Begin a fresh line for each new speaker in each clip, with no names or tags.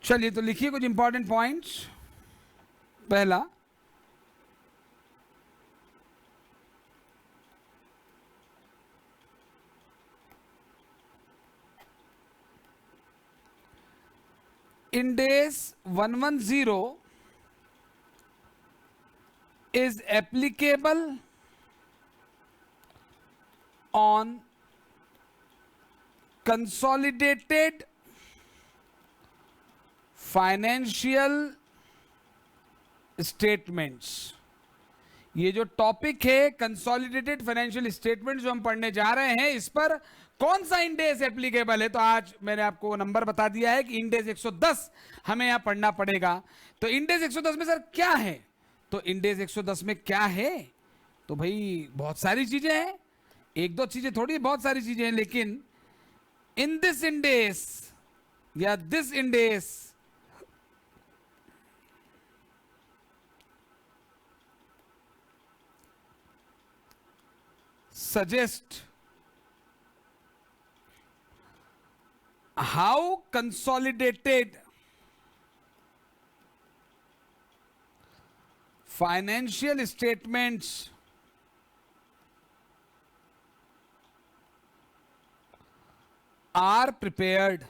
चलिए तो लिखिए कुछ इंपॉर्टेंट पॉइंट्स। पहला, IND AS 110 is applicable on consolidated financial statements। ये जो टॉपिक है कंसोलिडेटेड फाइनेंशियल स्टेटमेंट जो हम पढ़ने जा रहे हैं, इस पर कौन सा IND AS एप्लीकेबल है। तो आज मैंने आपको नंबर बता दिया है कि IND AS 110 हमें यहां पढ़ना पड़ेगा। तो IND AS 110 में सर क्या है? तो IND AS 110 में क्या है? तो भाई बहुत सारी चीजें हैं, एक दो चीजें थोड़ी, बहुत सारी चीजें हैं। लेकिन इन दिस IND AS या this IND AS suggest how consolidated financial statements are prepared।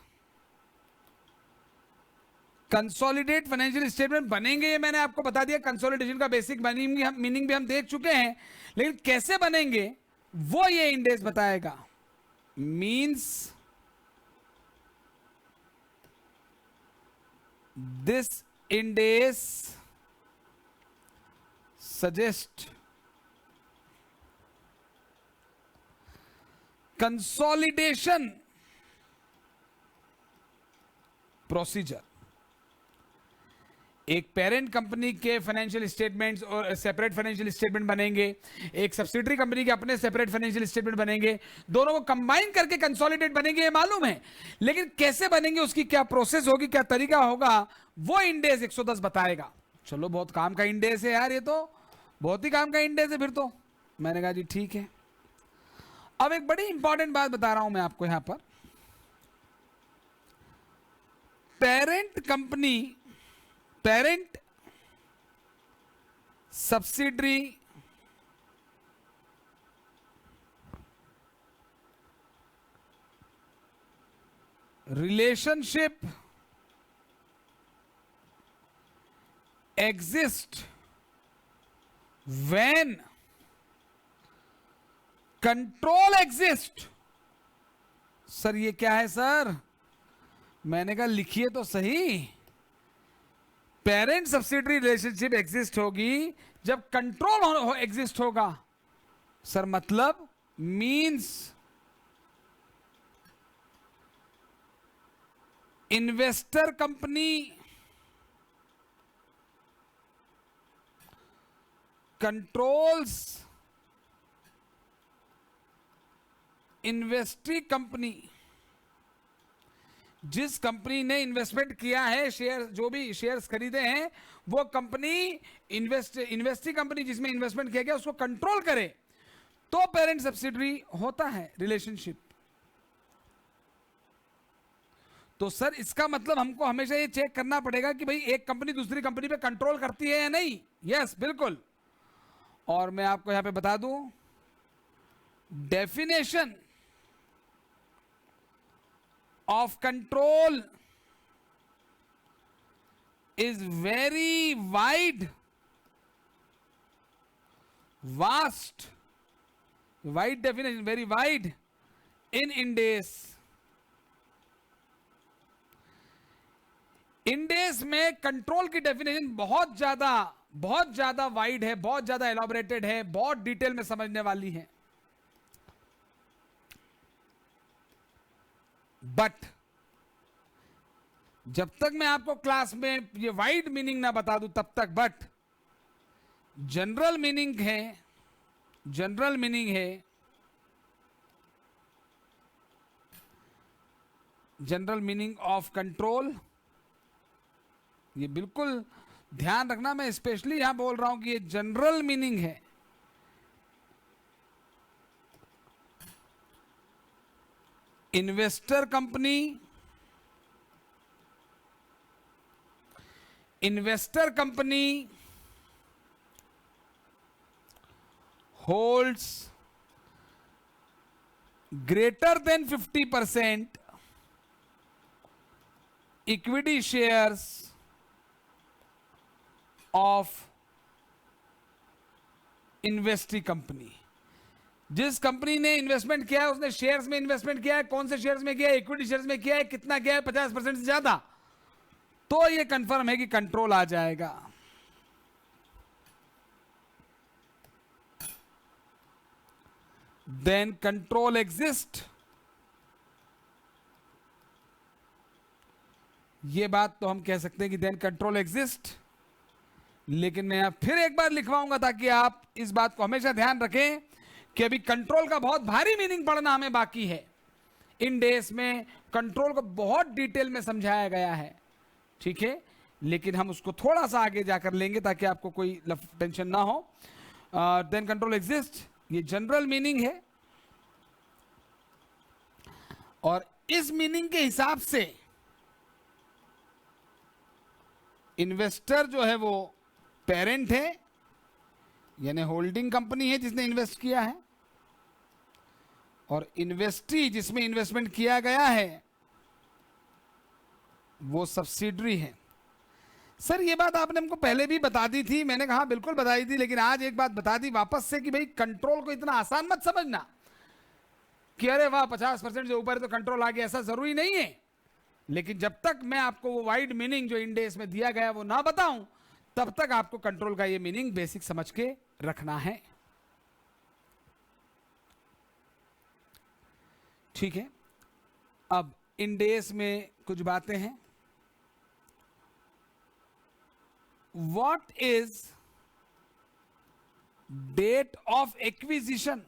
Consolidate financial statement बनेंगे, ये मैंने आपको बता दिया। कंसोलिडेशन का बेसिक मीनिंग भी हम देख चुके हैं, लेकिन कैसे बनेंगे वो ये IND AS बताएगा। Means this IND AS suggest consolidation procedure. एक पेरेंट कंपनी के फाइनेंशियल स्टेटमेंट्स और सेपरेट फाइनेंशियल स्टेटमेंट बनेंगे, एक सब्सिडरी कंपनी के अपने सेपरेट फाइनेंशियल स्टेटमेंट बनेंगे, दोनों को कंबाइन करके कंसोलिडेट बनेंगे, ये मालूम है। लेकिन कैसे बनेंगे, उसकी क्या प्रोसेस होगी, क्या तरीका होगा, वो IND AS 110 बताएगा। चलो बहुत काम का IND AS है यार, ये तो बहुत ही काम का IND AS है। फिर तो मैंने कहा जी ठीक है। अब एक बड़ी इंपॉर्टेंट बात बता रहा हूं मैं आपको यहां पर। Parent company, parent subsidiary relationship exist when control exist। Sir ये क्या है सर? मैंने कहा लिखिए तो सही। पेरेंट सब्सिडरी रिलेशनशिप एग्जिस्ट होगी जब कंट्रोल एग्जिस्ट होगा। सर मतलब means investor company controls investee company. जिस कंपनी ने इन्वेस्टमेंट किया है, शेयर जो भी शेयर्स खरीदे हैं, वो कंपनी इन्वेस्टी कंपनी जिसमें इन्वेस्टमेंट किया गया उसको कंट्रोल करे, तो पेरेंट सब्सिडरी होता है रिलेशनशिप। तो सर इसका मतलब हमको हमेशा ये चेक करना पड़ेगा कि भाई एक कंपनी दूसरी कंपनी पे कंट्रोल करती है या नहीं। यस बिल्कुल। और मैं आपको यहां पे बता दूं, definition of control is very wide, vast, wide definition, very wide in IND AS। IND AS में कंट्रोल की डेफिनेशन बहुत ज्यादा वाइड है, बहुत ज्यादा एलॉबरेटेड है, बहुत डिटेल में समझने वाली है। बट जब तक मैं आपको क्लास में ये वाइड मीनिंग ना बता दूं तब तक, बट जनरल मीनिंग है, जनरल मीनिंग है, जनरल मीनिंग ऑफ कंट्रोल। ये बिल्कुल ध्यान रखना, मैं स्पेशली यहां बोल रहा हूं कि ये जनरल मीनिंग है। Investor company investor company holds greater than 50% equity shares of investee company. जिस कंपनी ने इन्वेस्टमेंट किया है उसने शेयर्स में इन्वेस्टमेंट किया है। कौन से शेयर्स में किया है? इक्विटी शेयर्स में किया है। कितना किया है? 50% से ज्यादा। तो ये कंफर्म है कि कंट्रोल आ जाएगा। Then control exist. ये बात तो हम कह सकते हैं कि देन कंट्रोल एग्जिस्ट, लेकिन मैं फिर एक बार लिखवाऊंगा ताकि आप इस बात को हमेशा ध्यान रखें कि अभी कंट्रोल का बहुत भारी मीनिंग पढ़ना हमें बाकी है। इन डेज में कंट्रोल को बहुत डिटेल में समझाया गया है, ठीक है, लेकिन हम उसको थोड़ा सा आगे जाकर लेंगे ताकि आपको कोई टेंशन ना हो। देन कंट्रोल एग्जिस्ट, ये जनरल मीनिंग है और इस मीनिंग के हिसाब से इन्वेस्टर जो है वो पेरेंट है, यानी होल्डिंग कंपनी है जिसने इन्वेस्ट किया है, और इन्वेस्टी जिसमें इन्वेस्टमेंट किया गया है वो सब्सिडरी है। सर ये बात आपने हमको पहले भी बता दी थी। मैंने कहा बिल्कुल बताई थी, लेकिन आज एक बात बता दी वापस से कि भाई कंट्रोल को इतना आसान मत समझना कि अरे वाह 50% जो ऊपर तो कंट्रोल आ गया, ऐसा जरूरी नहीं है। लेकिन जब तक मैं आपको वो वाइड मीनिंग जो इंडेस में दिया गया वो ना बताऊं, तब तक आपको कंट्रोल का ये मीनिंग बेसिक समझ के रखना है, ठीक है। अब इंडेस में कुछ बातें हैं। What is date of acquisition,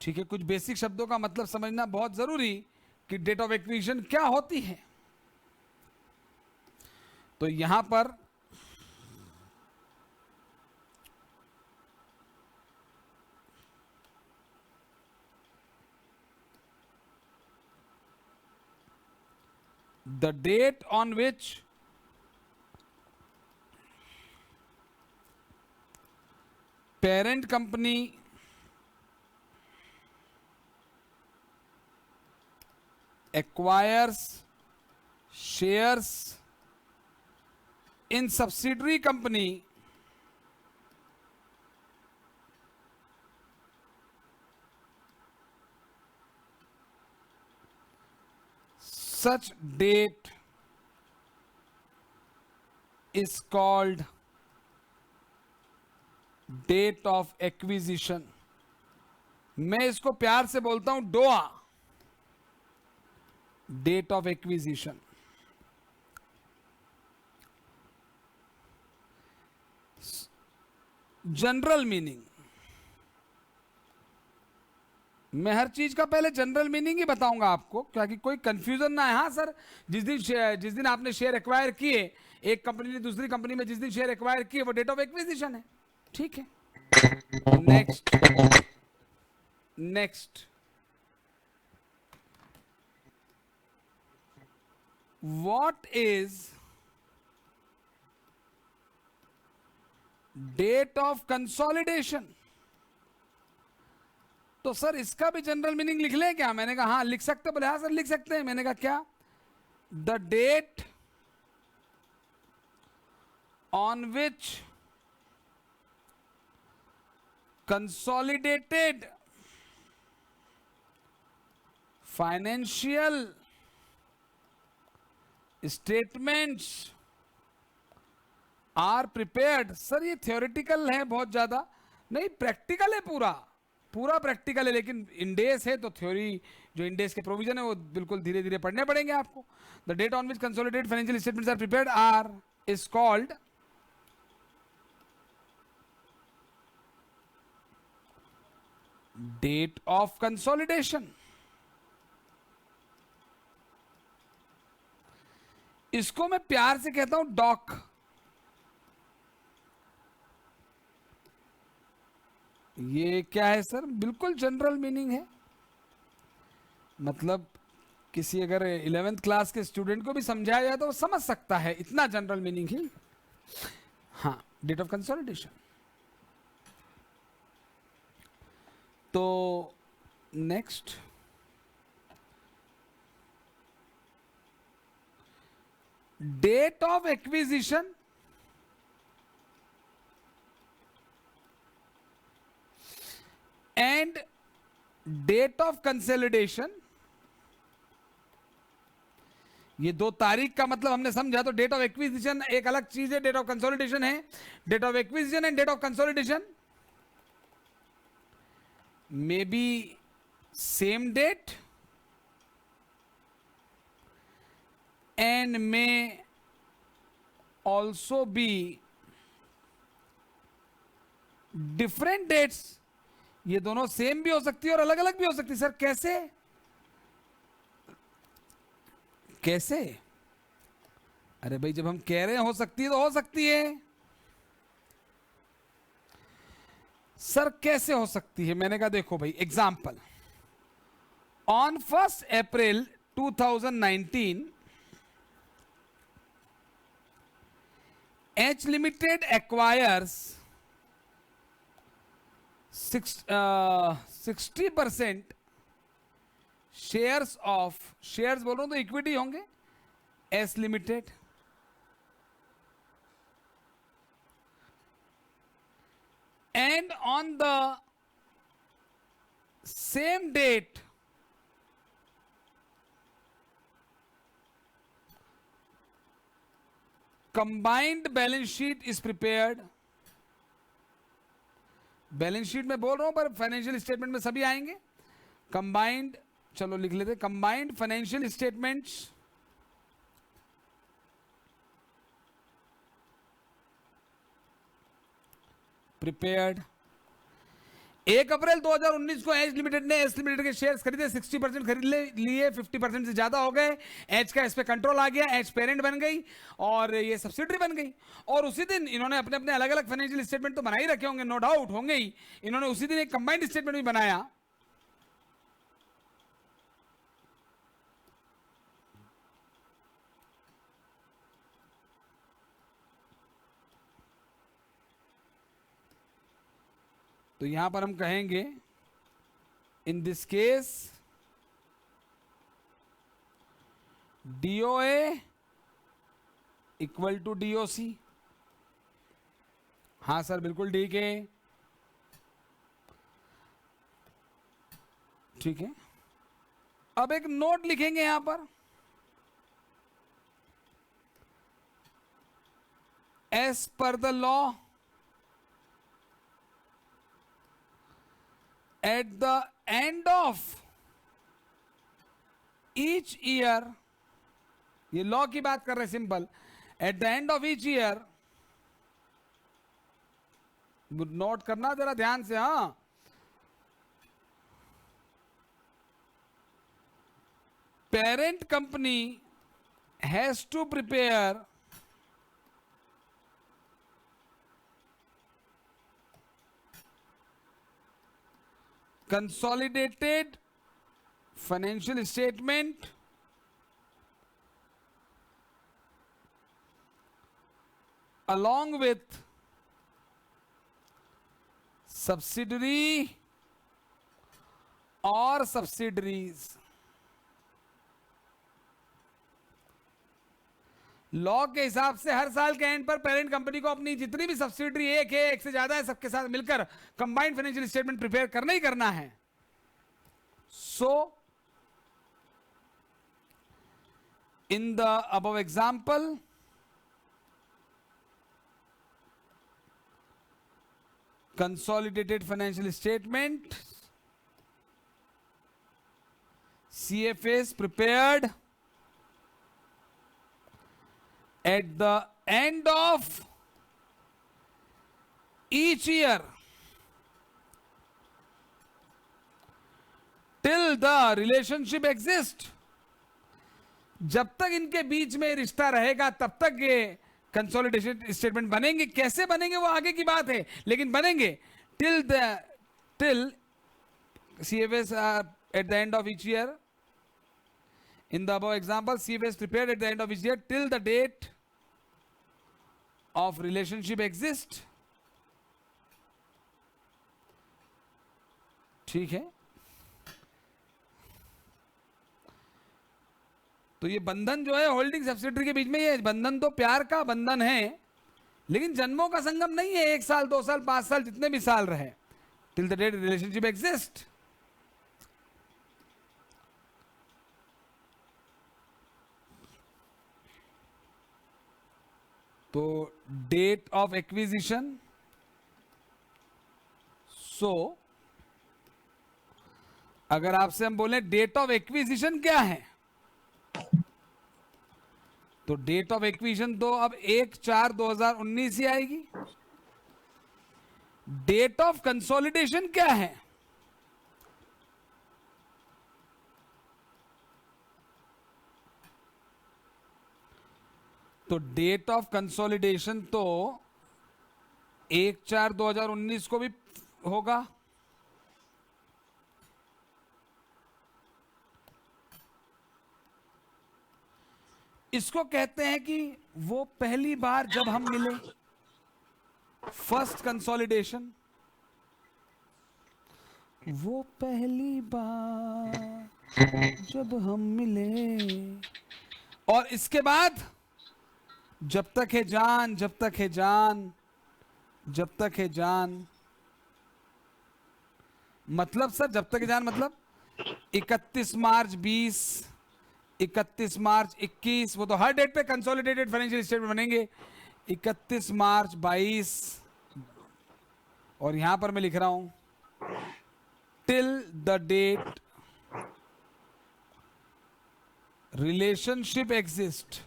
ठीक है। कुछ बेसिक शब्दों का मतलब समझना बहुत जरूरी कि डेट ऑफ एक्विजिशन क्या होती है। तो यहां पर the date on which parent company acquires shares in subsidiary company such date is called date of acquisition। मैं इसको प्यार से बोलता हूं DOA, date of acquisition. General meaning, मैं हर चीज का पहले जनरल मीनिंग ही बताऊंगा आपको, क्योंकि कोई कंफ्यूजन ना है। हाँ सर, जिस दिन आपने शेयर एक्वायर किए एक कंपनी ने दूसरी कंपनी में, जिस दिन शेयर एक्वायर किए वो डेट ऑफ एक्विजिशन है, ठीक है। Next what is date of consolidation। तो सर इसका भी जनरल मीनिंग लिख लें क्या? मैंने कहा हाँ लिख सकते। बोले हाँ सर लिख सकते हैं। मैंने कहा क्या? The date on which consolidated financial statements are prepared. Sir ये थ्योरेटिकल है, बहुत ज्यादा नहीं, प्रैक्टिकल है, पूरा प्रैक्टिकल है। लेकिन इंडेस है तो थ्योरी, जो इंडेस के प्रोविजन है वो बिल्कुल धीरे धीरे पढ़ने पड़ेंगे आपको। The date on which consolidated financial statements are prepared are is called date of consolidation. इसको मैं प्यार से कहता हूं डॉक। ये क्या है सर? बिल्कुल जनरल मीनिंग है, मतलब किसी अगर 11th क्लास के स्टूडेंट को भी समझाया जाए तो वो समझ सकता है, इतना जनरल मीनिंग ही। हाँ, डेट ऑफ कंसोलिडेशन। तो next, date of acquisition and date of consolidation, ये दो तारीख का मतलब हमने समझा। तो डेट ऑफ एक्विजिशन एक अलग चीज है, डेट ऑफ कंसोलिडेशन है। Date of acquisition and date of consolidation may be same date and may also be different dates। ये दोनों सेम भी हो सकती है और अलग अलग भी हो सकती है। सर कैसे? कैसे? अरे भाई, जब हम कह रहे हैं हो सकती है तो हो सकती है। सर कैसे हो सकती है? मैंने कहा देखो भाई, example, on 1 April 2019 H Limited acquires 60% shares of, shares बोल रहा हूं तो इक्विटी होंगे, S Limited, and on the same date combined balance sheet is prepared. Balance sheet में बोल रहा हूं पर फाइनेंशियल स्टेटमेंट में सभी आएंगे। कंबाइंड, चलो लिख लेते, कंबाइंड फाइनेंशियल स्टेटमेंट्स प्रिपेयर्ड। 1 अप्रैल 2019 को एच लिमिटेड ने एस लिमिटेड के शेयर्स खरीदे, 60% खरीद लिए, 50% से ज्यादा हो गए। एच का इस पे कंट्रोल आ गया, एच पेरेंट बन गई और ये सब्सिडरी बन गई। और उसी दिन इन्होंने अपने अपने अलग अलग फाइनेंशियल स्टेटमेंट तो बना ही रखे होंगे, नो डाउट होंगे ही। इन्होंने उसी दिन एक कंबाइंड स्टेटमेंट भी बनाया। तो यहां पर हम कहेंगे in this case DOA equal to DOC। हाँ सर बिल्कुल ठीक है, ठीक है। अब एक नोट लिखेंगे यहां पर, as per the law at the end of each year, ये लॉ की बात कर रहे हैं simple, at the end of each year, note करना जरा ध्यान से, हाँ, parent company has to prepare consolidated financial statement along with subsidiary or subsidiaries। Law के हिसाब से हर साल के एंड पर पेरेंट कंपनी को अपनी जितनी भी सब्सिडरी एक है, एक से ज्यादा है, सबके साथ मिलकर कंबाइंड फाइनेंशियल स्टेटमेंट प्रिपेयर करना ही करना है। So in the above example, consolidated financial statement, CFAs prepared at the end of each year till the relationship exists। जब तक इनके बीच में रिश्ता रहेगा तब तक ये कंसोलिडेशन स्टेटमेंट बनेंगे। कैसे बनेंगे वो आगे की बात है, लेकिन बनेंगे। till CFAs at the end of each year In the above example, CFA is prepared at the end of each year till the date of relationship exists. ठीक है, तो ये बंधन जो है होल्डिंग सब्सिडियरी के बीच में, ये बंधन तो प्यार का बंधन है, लेकिन जन्मों का संगम नहीं है। 1 साल 2 साल 5 साल जितने भी साल रहे, till the date relationship exist. तो डेट ऑफ एक्विजिशन, सो अगर आपसे हम बोले डेट ऑफ एक्विजिशन क्या है, तो डेट ऑफ एक्विजिशन तो अब 1/4/2019 ही आएगी। डेट ऑफ कंसोलिडेशन क्या है, तो डेट ऑफ कंसोलिडेशन तो 1/4/2019 को भी होगा। इसको कहते हैं कि वो पहली बार जब हम मिले, फर्स्ट कंसोलिडेशन, वो पहली बार जब हम मिले, और इसके बाद जब तक है जान, जब तक है जान, जब तक है जान, मतलब सर जब तक है जान मतलब 31 मार्च 20, 31 मार्च 21, वो तो हर डेट पे कंसोलिडेटेड फाइनेंशियल स्टेटमेंट बनेंगे। 31 मार्च 22, और यहां पर मैं लिख रहा हूं till the date relationship exist.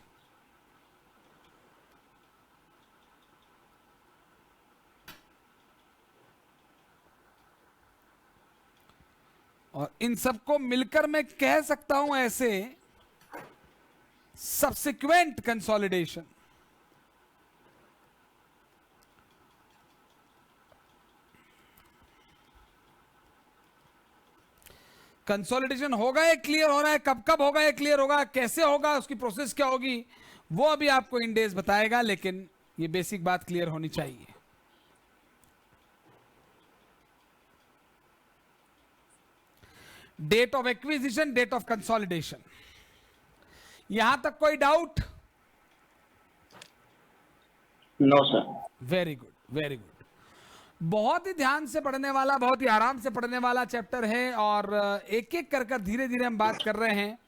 और इन सबको मिलकर मैं कह सकता हूं ऐसे, सबसिक्वेंट कंसोलिडेशन। कंसोलिडेशन होगा ये क्लियर हो रहा है, कब कब होगा ये क्लियर होगा, कैसे होगा, उसकी प्रोसेस क्या होगी, वो अभी आपको इन डेज बताएगा, लेकिन ये बेसिक बात क्लियर होनी चाहिए। Date of acquisition, date of consolidation, यहां तक कोई doubt?
No sir.
Very good, very good. बहुत ही ध्यान से पढ़ने वाला, बहुत ही आराम से पढ़ने वाला चैप्टर है, और एक एक कर धीरे धीरे हम बात कर रहे हैं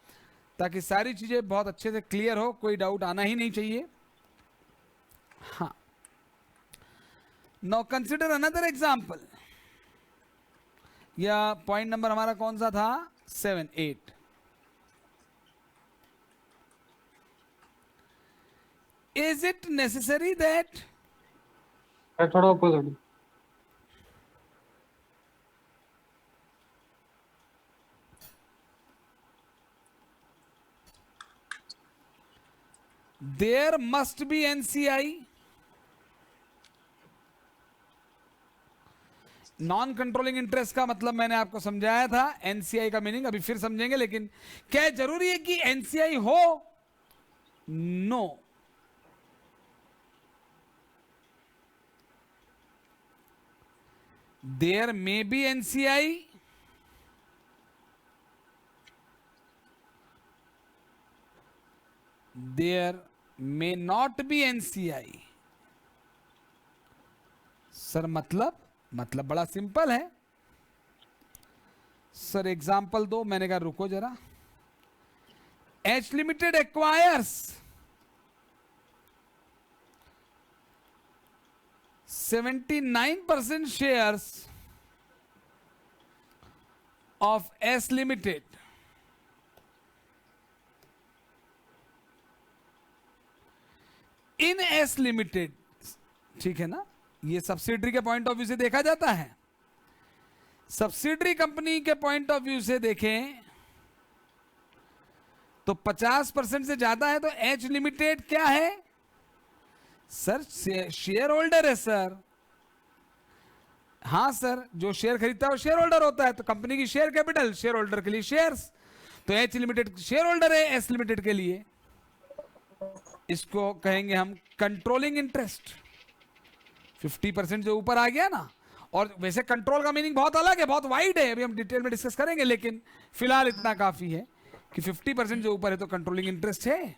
ताकि सारी चीजें बहुत अच्छे से क्लियर हो, कोई डाउट आना ही नहीं चाहिए। हाँ, नाउ कंसिडर अनदर एग्जांपल। या पॉइंट नंबर हमारा कौन सा था? 7, 8। Is it necessary that
थोड़ा ऊपर
there must be NCI? Non controlling interest का मतलब मैंने आपको समझाया था, एनसीआई का मीनिंग अभी फिर समझेंगे, लेकिन क्या जरूरी है कि एनसीआई हो? No. There may be NCI, there may not be NCI. Sir मतलब बड़ा सिंपल है सर, एग्जाम्पल दो। मैंने कहा रुको जरा। H limited acquires 79% shares of S Limited in S Limited, ठीक है ना? ये सब्सिडरी के पॉइंट ऑफ व्यू से देखा जाता है। सब्सिडरी कंपनी के पॉइंट ऑफ व्यू से देखें तो 50% से ज्यादा है, तो एच लिमिटेड क्या है सर? शेयर होल्डर है सर। हाँ सर, जो शेयर खरीदता है वो शेयर होल्डर होता है, तो कंपनी की शेयर कैपिटल, शेयर होल्डर के लिए शेयर्स। तो एच लिमिटेड शेयर होल्डर है एस लिमिटेड के लिए, इसको कहेंगे हम कंट्रोलिंग इंटरेस्ट। 50% जो ऊपर आ गया ना, और वैसे कंट्रोल का मीनिंग बहुत अलग है, बहुत वाइड है, अभी हम डिटेल में डिस्कस करेंगे, लेकिन फिलहाल इतना काफी है कि 50% जो ऊपर है तो कंट्रोलिंग इंटरेस्ट है।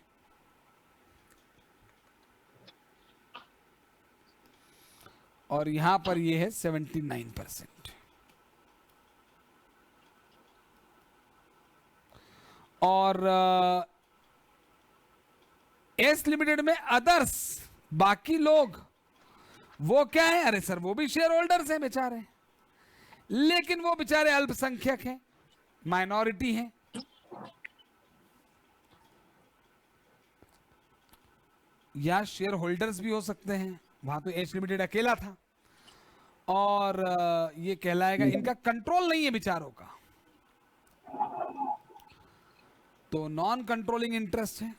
और यहां पर ये है 79%। और एस लिमिटेड में अदर्स, बाकी लोग, वो क्या है? अरे सर वो भी शेयर होल्डर्स हैं बेचारे, लेकिन वो बेचारे अल्पसंख्यक हैं, माइनॉरिटी हैं। या शेयर होल्डर्स भी हो सकते हैं, वहां तो एच लिमिटेड अकेला था, और ये कहलाएगा इनका कंट्रोल नहीं है बेचारों का, तो नॉन कंट्रोलिंग इंटरेस्ट है।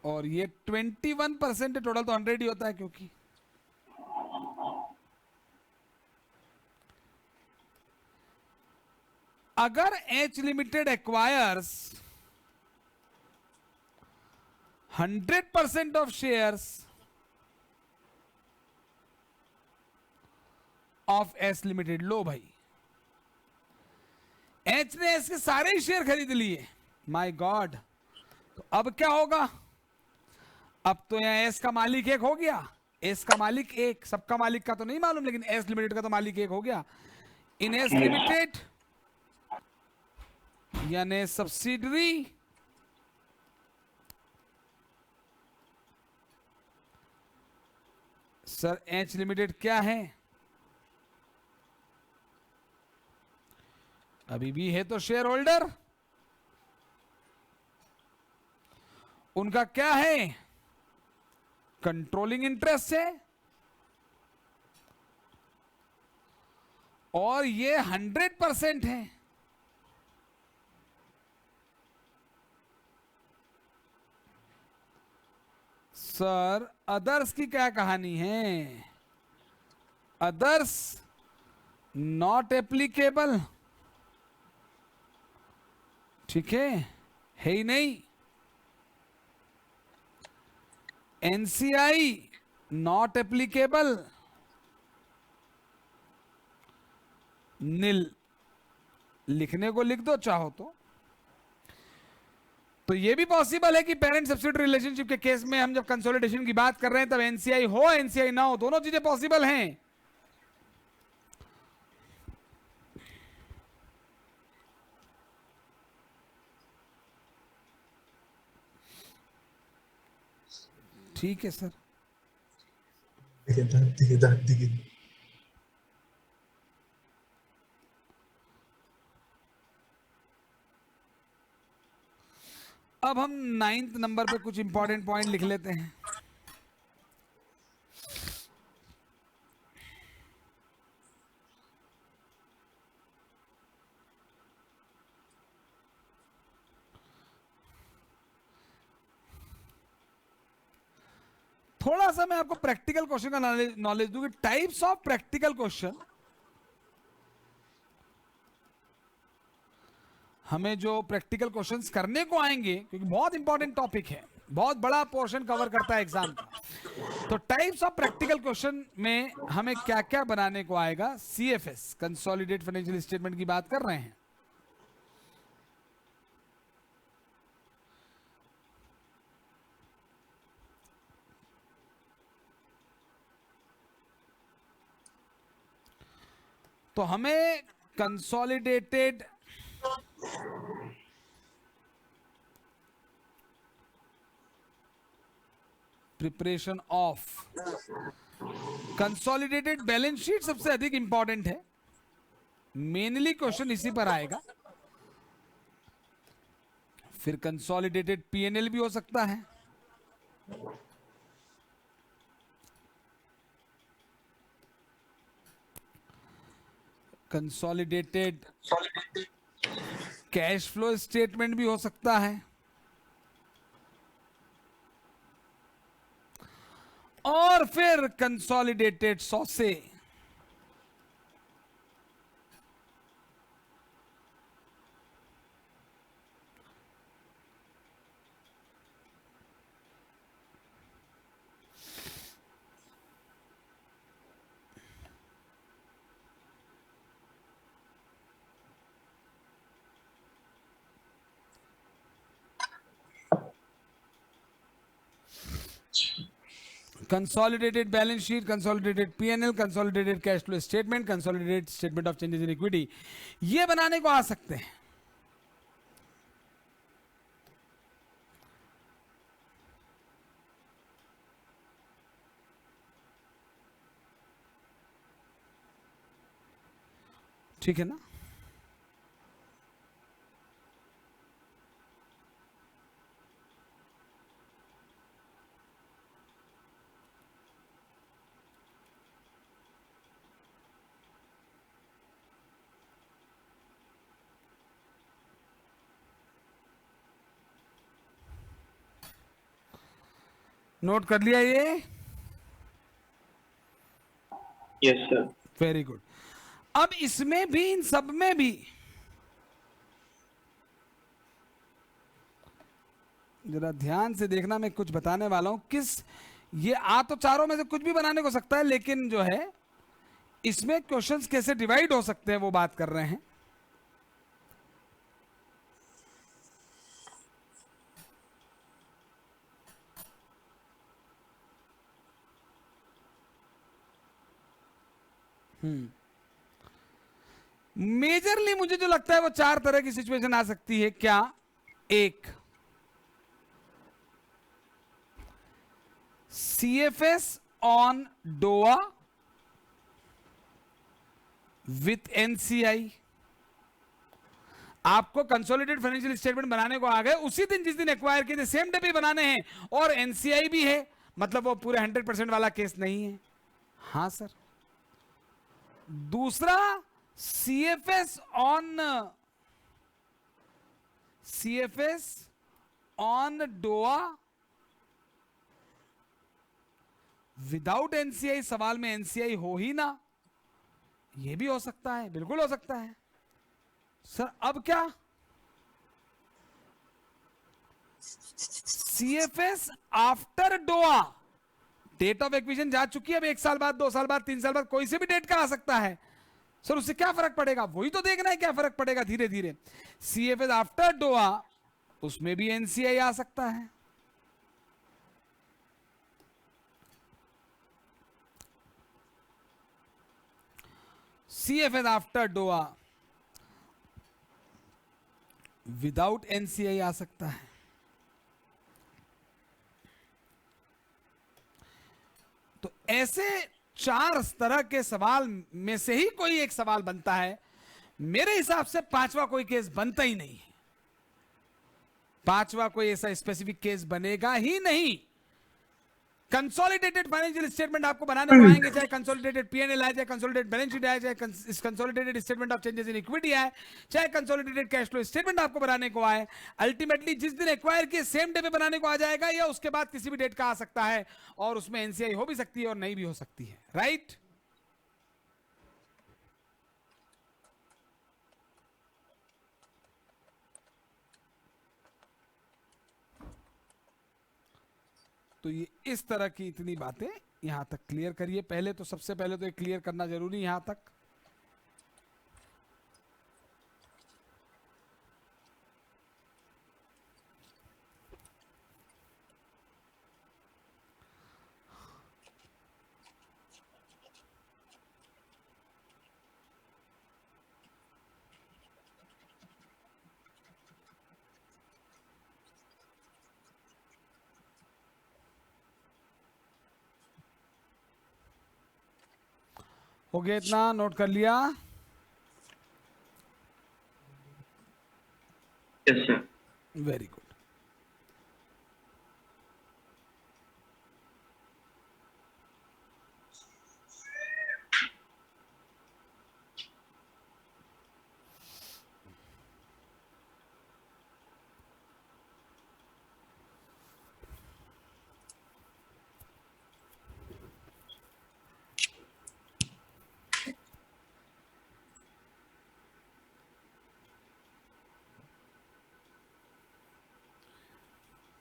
और ये 21% है, टोटल तो 100 ही होता है, क्योंकि अगर H limited acquires 100% of shares of S limited, लो भाई एच ने एस के सारे ही शेयर खरीद लिए, माय गॉड, तो अब क्या होगा? अब तो यहां एस का मालिक एक हो गया, एस का मालिक एक, सबका मालिक का तो नहीं मालूम, लेकिन एस लिमिटेड का तो मालिक एक हो गया। इन एस लिमिटेड यानी सब्सिडरी सर एच लिमिटेड क्या है? अभी भी है तो शेयर होल्डर, उनका क्या है? कंट्रोलिंग इंटरेस्ट है, और ये 100% है। सर अदर्स की क्या कहानी है? अदर्स नॉट एप्लीकेबल, ठीक है ही नहीं। एनसीआई नॉट एप्लीकेबल, नील, लिखने को लिख दो चाहो तो ये भी पॉसिबल है कि पेरेंट सब्सिडियरी रिलेशनशिप के केस में हम जब कंसोलिडेशन की बात कर रहे हैं तब एनसीआई हो एनसीआई ना हो, दोनों चीजें पॉसिबल हैं। ठीक है सर, अब हम 9th नंबर पे कुछ इंपॉर्टेंट पॉइंट लिख लेते हैं। थोड़ा सा मैं आपको प्रैक्टिकल क्वेश्चन का नॉलेज दूंगी, टाइप्स ऑफ प्रैक्टिकल क्वेश्चन। हमें जो प्रैक्टिकल क्वेश्चंस करने को आएंगे, क्योंकि बहुत इंपॉर्टेंट टॉपिक है, बहुत बड़ा पोर्शन कवर करता है एग्जाम का, तो टाइप्स ऑफ प्रैक्टिकल क्वेश्चन में हमें क्या क्या बनाने को आएगा। सीएफएस, कंसोलिडेटेड फाइनेंशियल स्टेटमेंट की बात कर रहे हैं। तो हमें consolidated preparation of consolidated balance sheet सबसे अधिक इंपॉर्टेंट है, मेनली क्वेश्चन इसी पर आएगा। फिर कंसोलिडेटेड पीएनएल भी हो सकता है, कंसोलिडेटेड कैश फ्लो स्टेटमेंट भी हो सकता है, और फिर कंसोलिडेटेड सौसे। Consolidated balance sheet, consolidated PNL, consolidated cash flow statement, consolidated statement of changes in equity, ये बनाने को आ सकते हैं। ठीक है ना? नोट कर लिया ये?
Yes sir.
Very good. अब इसमें भी, इन सब में भी जरा ध्यान से देखना, मैं कुछ बताने वाला हूं। किस, ये आ तो चारों में से कुछ भी बनाने को सकता है, लेकिन जो है इसमें क्वेश्चंस कैसे डिवाइड हो सकते हैं वो बात कर रहे हैं। मेजरली मुझे जो लगता है वो चार तरह की सिचुएशन आ सकती है। क्या? एक, CFS ऑन डोआ विथ NCI। आपको कंसोलिडेटेड फाइनेंशियल स्टेटमेंट बनाने को आ गए, उसी दिन जिस दिन एक्वायर किए थे सेम डे पे बनाने हैं, और NCI भी है, मतलब वो पूरे 100% वाला केस नहीं है। हाँ सर। दूसरा, CFS ऑन डोआ विदाउट NCI। सवाल में NCI हो ही ना, ये भी हो सकता है, बिल्कुल हो सकता है सर। अब क्या? CFS after DOA, date of acquisition जा चुकी है, अब 1 साल बाद, 2 साल बाद, 3 साल बाद, कोई से भी डेट का आ सकता है सर। उससे क्या फर्क पड़ेगा? वही तो देखना है क्या फर्क पड़ेगा धीरे धीरे। CFS आफ्टर डोआ, उसमें भी NCI आ सकता है। CFS आफ्टर डोआ विदाउट NCI आ सकता है। तो ऐसे 4 तरह के सवाल में से ही कोई एक सवाल बनता है। मेरे हिसाब से 5वां कोई केस बनता ही नहीं है। 5वां कोई ऐसा स्पेसिफिक केस बनेगा ही नहीं। कंसोलिडेटेड फाइनेंशियल स्टेटमेंट आपको बनाने को आएंगे, चाहे कंसोलिडेटेड पीएनएल आए, चाहे कंसोलिडेटेड बैलेंस शीट आए, चाहे consolidated statement of changes in equity आए, चाहे कंसोलिडेटेड कैश फ्लो स्टेटमेंट आपको बनाने को आए, अल्टीमेटली जिस दिन एक्वायर किए सेम डे पे बनाने को आ जाएगा, या उसके बाद किसी भी डेट का आ सकता है, और उसमें एनसीआई हो भी सकती है और नहीं भी हो सकती है। राइट? तो ये इस तरह की इतनी बातें यहां तक क्लियर करिए। पहले तो, सबसे पहले तो ये क्लियर करना जरूरी है यहां तक। हो गया इतना? नोट कर लिया?
Yes sir.
Very good.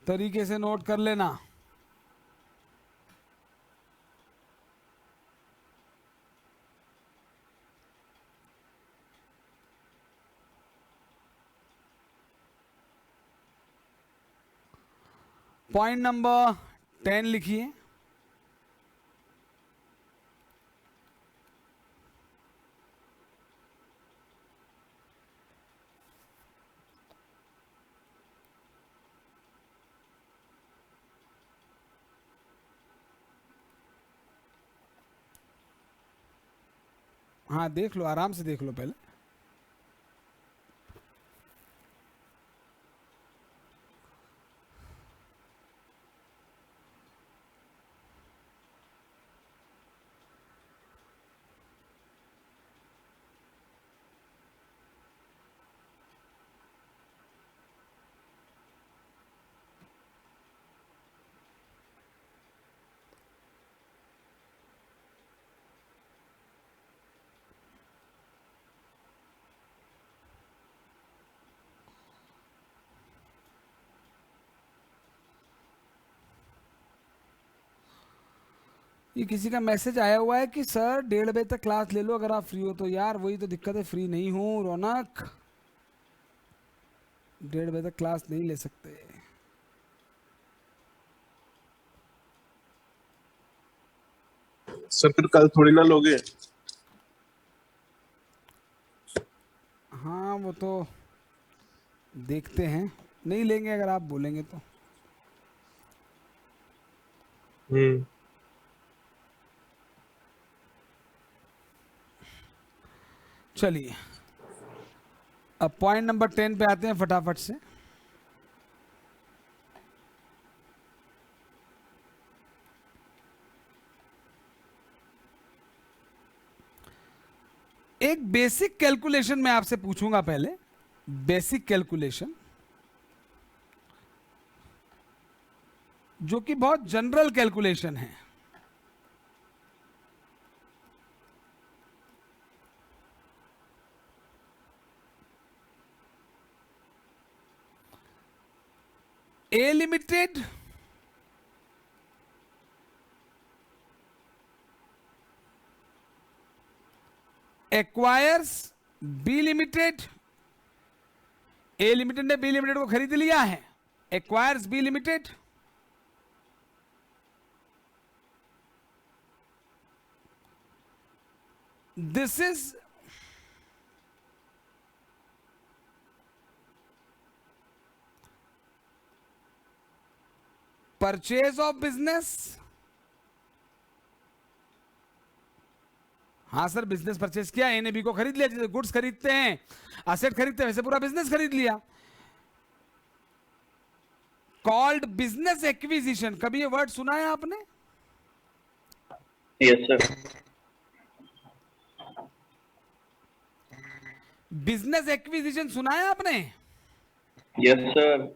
तरीके से नोट कर लेना। पॉइंट नंबर 10 लिखिए। हाँ देख लो, आराम से देख लो पहले। ये किसी का मैसेज आया हुआ है कि सर 1:30 बजे तक क्लास ले लो अगर आप फ्री हो तो। यार वही तो दिक्कत है, फ्री नहीं हूँ रौनक, 1:30 बजे तक क्लास नहीं ले सकते।
सर फिर कल थोड़ी ना लोगे?
हाँ वो तो देखते हैं, नहीं लेंगे अगर आप बोलेंगे तो। चलिए अब पॉइंट नंबर 10 पे आते हैं फटाफट से। एक बेसिक कैलकुलेशन मैं आपसे पूछूंगा पहले, बेसिक कैलकुलेशन जो कि बहुत जनरल कैलकुलेशन है। A limited acquires B limited. A limited ने बी लिमिटेड को खरीद लिया है, acquires B limited. This is purchase of business. हाँ सर बिजनेस परचेज किया, ए ने बी को खरीद लिया, जैसे गुड्स खरीदते हैं, असेट खरीदते हैं, वैसे पूरा बिजनेस खरीद लिया। कॉल्ड बिजनेस एक्विजिशन, कभी ये वर्ड सुना है आपने?
Yes sir.
बिजनेस एक्विजिशन सुना है आपने?
Yes sir.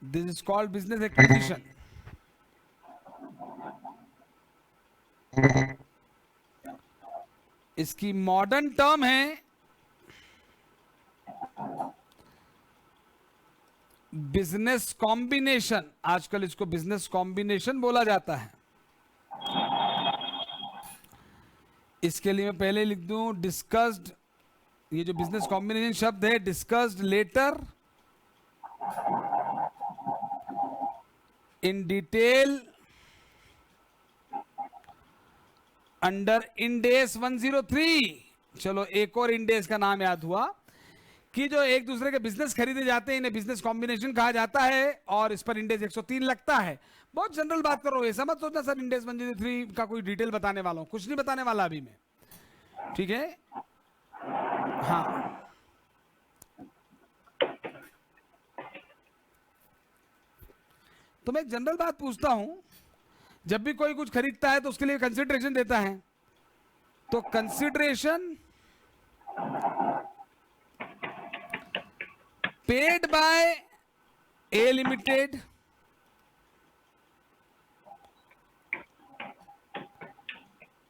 This is called business acquisition. इसकी मॉडर्न टर्म है बिजनेस कॉम्बिनेशन। आजकल इसको बिजनेस कॉम्बिनेशन बोला जाता है। इसके लिए मैं पहले लिख दूं डिस्कस्ड, ये जो बिजनेस कॉम्बिनेशन शब्द है, discussed later in detail under Ind AS 103। चलो एक और इंडेस का नाम याद हुआ कि जो एक दूसरे के बिजनेस खरीदे जाते हैं इन्हें बिजनेस कॉम्बिनेशन कहा जाता है, और इस पर इंडेस 103 लगता है। बहुत जनरल बात कर रहा हूं, ऐसा मत सोचना सर इंडेस 103 का कोई डिटेल बताने वाला हूं, कुछ नहीं बताने वाला अभी मैं, ठीक है? हाँ तो मैं एक जनरल बात पूछता हूं, जब भी कोई कुछ खरीदता है तो उसके लिए कंसिडरेशन देता है, तो consideration paid by A limited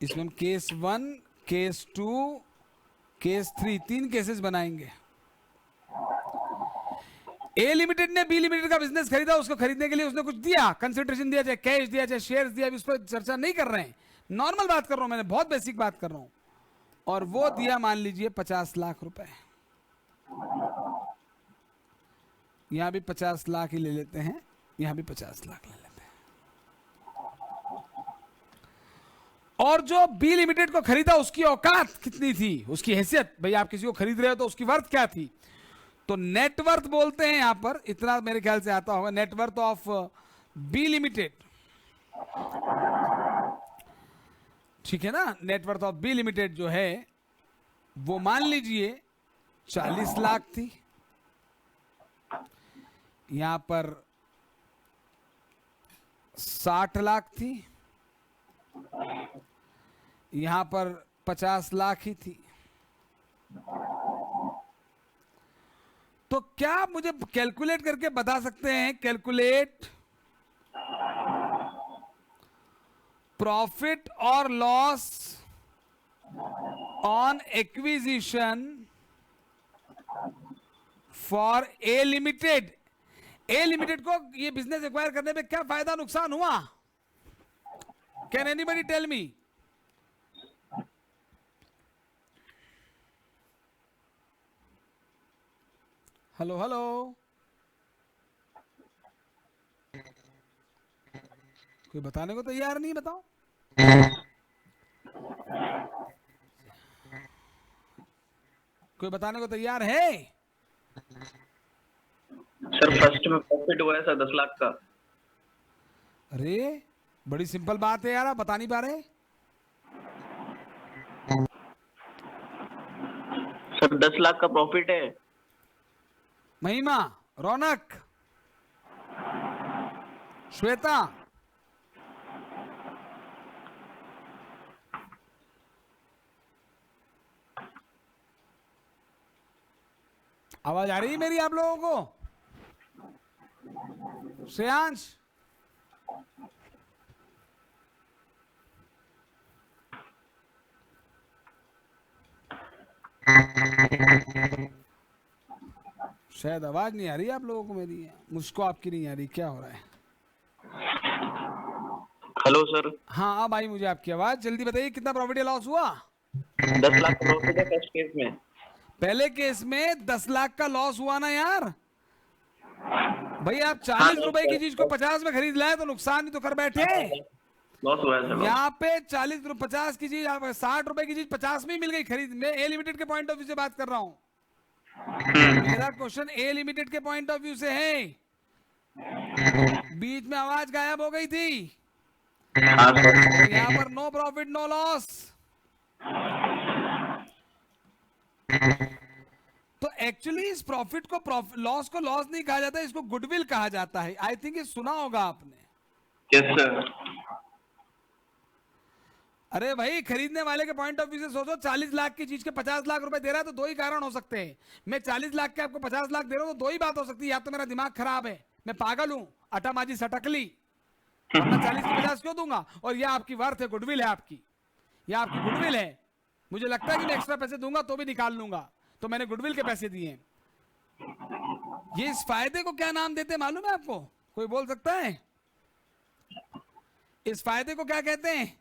इसमें हम केस 1, केस 2, केस 3 तीन केसेस बनाएंगे। ए लिमिटेड ने बी लिमिटेड का बिजनेस खरीदा, उसको खरीदने के लिए उसने कुछ दिया, कंसिडरेशन दिया, चाहे कैश दिया चाहे शेयर्स दिया, अभी उस पर चर्चा नहीं कर रहे हैं, नॉर्मल बात कर रहा हूं, मैंने बहुत बेसिक बात कर रहा हूं। और वो दिया मान लीजिए 50 लाख रुपए, यहां भी 50 लाख ही ले लेते हैं, यहां भी 50 लाख ले लेते हैं। और जो बी लिमिटेड को खरीदा उसकी औकात कितनी थी, उसकी हैसियत, भाई आप किसी को खरीद रहे हो तो उसकी वर्थ क्या थी, तो नेटवर्थ बोलते हैं यहां पर, इतना मेरे ख्याल से आता होगा, नेटवर्थ ऑफ बी लिमिटेड, ठीक है ना। नेटवर्थ ऑफ बी लिमिटेड जो है वो मान लीजिए 40 लाख थी, यहां पर 60 लाख थी, यहां पर 50 लाख ही थी। तो क्या आप मुझे कैलकुलेट करके बता सकते हैं, कैलकुलेट प्रॉफिट और loss on acquisition for a limited. A limited को ये बिजनेस एक्वायर करने में क्या फायदा नुकसान हुआ? Can anybody tell me? Hello hello, कोई बताने को तैयार नहीं? बताओ। कोई बताने को तैयार है?
सर फर्स्ट में प्रॉफिट हुआ है सर 10 लाख का।
अरे बड़ी सिंपल बात है यार, आप बता नहीं पा रहे।
सर 10 लाख का प्रॉफिट है।
महिमा, रौनक, श्वेता, आवाज आ रही है मेरी आप लोगों को? श्रेयांश, शायद आवाज नहीं आ रही आप लोगों को मेरी, मुझको आपकी नहीं आ रही, क्या हो रहा है?
Hello sir.
हाँ अब आई मुझे आपकी आवाज। जल्दी बताइए कितना प्रॉफिट या लॉस हुआ?
10 लाख का प्रॉफिट है फर्स्ट केस में।
पहले केस में 10 लाख का लॉस हुआ ना यार। भाई आप 40 रुपए की चीज को 50 में खरीद लाए तो नुकसान भी तो कर बैठे।
लॉस हुआ है सर।
यहाँ पे 50 की चीज, 60 रुपए की चीज 50 में ही मिल गई खरीद। मैं ए लिमिटेड के पॉइंट ऑफ व्यू से बात कर रहा हूँ। मेरा क्वेश्चन ए लिमिटेड के पॉइंट ऑफ व्यू से है। बीच में आवाज गायब हो गई थी। यहाँ पर नो प्रॉफिट नो लॉस। तो एक्चुअली इस प्रॉफिट को लॉस को लॉस नहीं कहा जाता, इसको गुडविल कहा जाता है। आई थिंक ये सुना होगा आपने।
Yes sir.
अरे भाई खरीदने वाले के पॉइंट ऑफ व्यू से सोचो, 40 लाख की चीज के 50 लाख रुपए दे रहा है तो दो ही कारण हो सकते हैं। मैं 40 लाख के आपको 50 लाख दे रहा हूं तो दो ही बात हो सकती है, या तो मेरा दिमाग खराब है, मैं पागल हूं, अटामाजी सटकली, वरना 40 की 50 क्यों दूंगा? और यह आपकी वर्थ है, गुडविल है आपकी, यह आपकी गुडविल है। मुझे लगता है कि मैं एक्स्ट्रा पैसे दूंगा तो भी निकाल लूंगा, तो मैंने गुडविल के पैसे दिए। ये इस फायदे को क्या नाम देते हैं मालूम है आपको? कोई बोल सकता है? इस फायदे को क्या कहते हैं?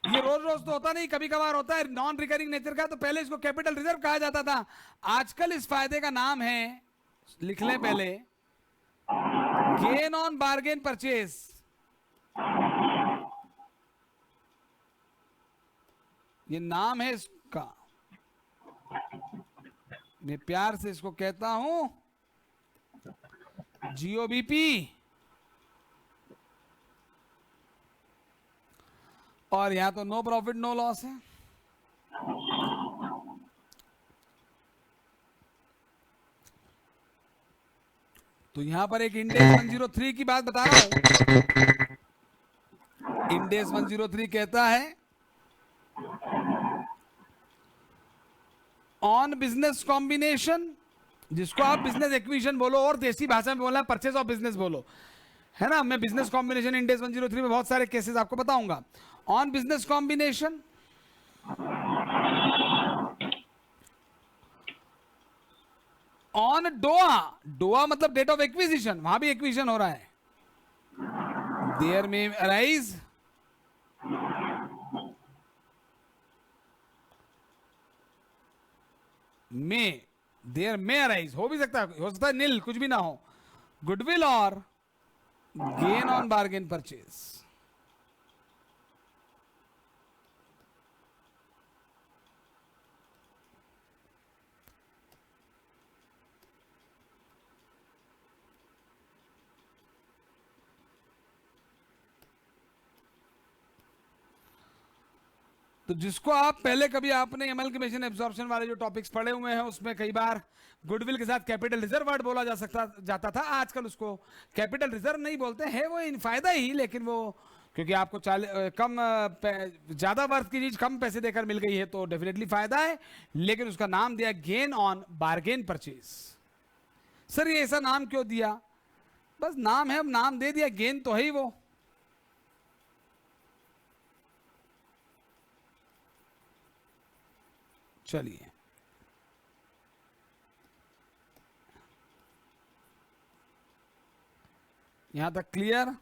ये रोज रोज तो होता नहीं, कभी कभार होता है, नॉन रिकरिंग नेचर का। तो पहले इसको कैपिटल रिजर्व कहा जाता था। आजकल इस फायदे का नाम है, लिख लें पहले, गेन ऑन बार्गेन परचेज। ये नाम है इसका। मैं प्यार से इसको कहता हूं जीओबीपी। और यहां तो नो प्रॉफिट नो लॉस है। तो यहां पर एक इंडेक्स 103 की बात बता रहा हूं। इंडेक्स 103 कहता है ऑन बिजनेस कॉम्बिनेशन, जिसको आप बिजनेस एक्विजिशन बोलो और देसी भाषा में बोला परचेज ऑफ बिजनेस बोलो, है ना। मैं बिजनेस कॉम्बिनेशन इंडेक्स 103 में बहुत सारे केसेस आपको बताऊंगा। ऑन बिजनेस कॉम्बिनेशन ऑन डोआ, डोआ मतलब डेट ऑफ एक्विजिशन, वहां भी एक्विजिशन हो रहा है। देयर में अराइज में, देयर में अराइज, हो भी सकता है, हो सकता है नील, कुछ भी ना हो। गुडविल और गेन ऑन बार्गेन परचेज। तो जिसको आप पहले कभी आपने एमल्गमेशन एब्जॉर्प्शन वाले जो टॉपिक्स पढ़े हुए हैं उसमें कई बार गुडविल के साथ कैपिटल रिजर्व वर्ड बोला जाता था, आजकल उसको कैपिटल रिजर्व नहीं बोलते हैं, वो इन फायदा ही, लेकिन वो क्योंकि आपको ज्यादा वर्थ की चीज कम पैसे देकर मिल गई है तो डेफिनेटली फायदा है, लेकिन उसका नाम दिया gain on bargain purchase. Sir ये ऐसा नाम क्यों दिया? बस नाम है, अब नाम दे दिया, गेन तो है ही वो। चलिए यहां तक क्लियर?